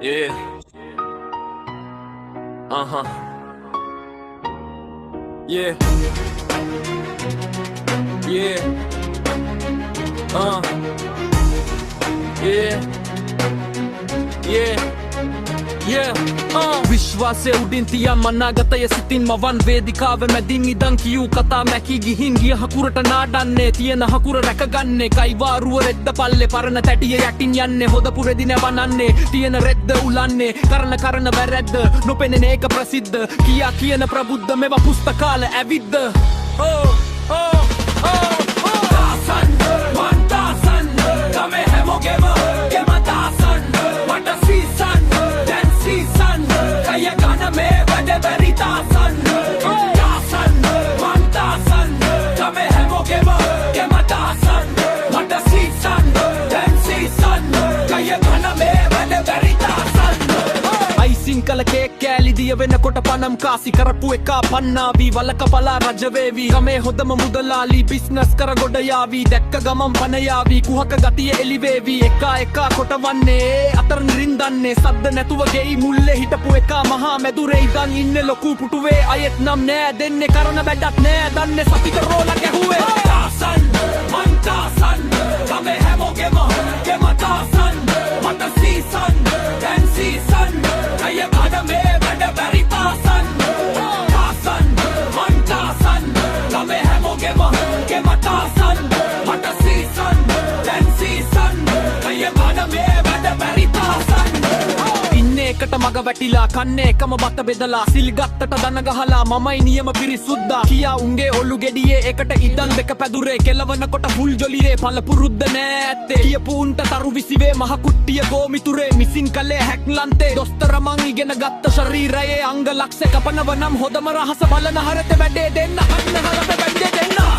Yeah. Uh-huh. Yeah. Yeah. Yeah. Yeah. Yeah. විශ්වාසය උඩින් තියා මනාගතය සිතින් මවන් වේදිකාව මැදින් ඉදන් කියූ කතා මැකී ගිහින් ගිය හකුරට නාඩන්නේ තියෙන හකුර රැකගන්නේ කයිවාරුව රෙද්ද පල්ලේ පරණ තැටිය යටින් යන්නේ හොද පුරෙදි නැවනන්නේ තියෙන රෙද්ද උලන්නේ කරන වැරැද්ද නොපෙනෙන ඒක ප්‍රසිද්ධ කියා කියන ප්‍රබුද්ධ මෙව පුස්තකාල ඇවිද්ද දාසන් වන්දාසන් ගමේ හැමෝගෙම ගෙම දාසන් මට සීසන් දැන් සීසන් කය ගන මේ වැඩ බැරි දාසන් දාසන් වන්දාසන් ගමේ හැමෝගෙම ගෙම දාසන් මට සීසන් දැන් සීසන් කය ගන මේ වැඩ බැරි දාසන් අයිසින් කල කේක් කෑලි දිය වෙනකොට පනම් කාසි කරපු එකා පන්නාවී වලක පලා රජවේවී ගමේ හොදම මුදලාලි බිස්නස් කර ගොඩ යාවී දැක්ක ගමන් පනයාවී කුහක ගතිය එලිවේවී එකා කොටවන්නේ අතර නිරින්දන්නේ සද්ද නැතුව ගෙයි මුල්ලේ හිටපු එකා මහා මැදුරේ ඉදන් ඉන්නේ ලොකු පුටුවේ අයෙත් නම් නෑ දෙන්නේ කරන වැඩක් නෑ දන්නේ සතික රෝල ගැහුවේ දාසන් මන් දාසන් ගමේ හැමෝගෙම ගෙම දාසන් මට සීසන් දැන් සීසන් කය ගන මේ වැඩ බැරි දාසන් දාසන් මන් දාසන් ගමේ හැමෝගෙම ගෙම දාසන් මට සීසන් දැන් සීසන් කය ගන මේ වැඩ බැරි දාසන් ඉන්නේ එකට මග වැටිලා කන්නේ එකම බත බෙදලා සිල් ගත්තට දන ගහලා මමයි නියම පිරිසුද්දා කියා උන්ගේ ඔල්ලු ගෙඩියේ එකට ඉදන් දෙක පැදුරේ කෙලවනකොට හුල් ජොලිරේ පළ පුරුද්ද නෑ ඇත්තේ කියපු උන්ට තරු විසිවේ මහ කුට්ටිය ගෝමිතුරේ මිසින් කලේ හැක්ලන්තේ දොස්තර මං ඉගෙන ගත්ත ශරීරයේ අංග ලක්ෂ කපනව නම් හොදම රහස බලන හරත වැඩේ දෙන්න හන්න හරත වැඩේ දෙන්න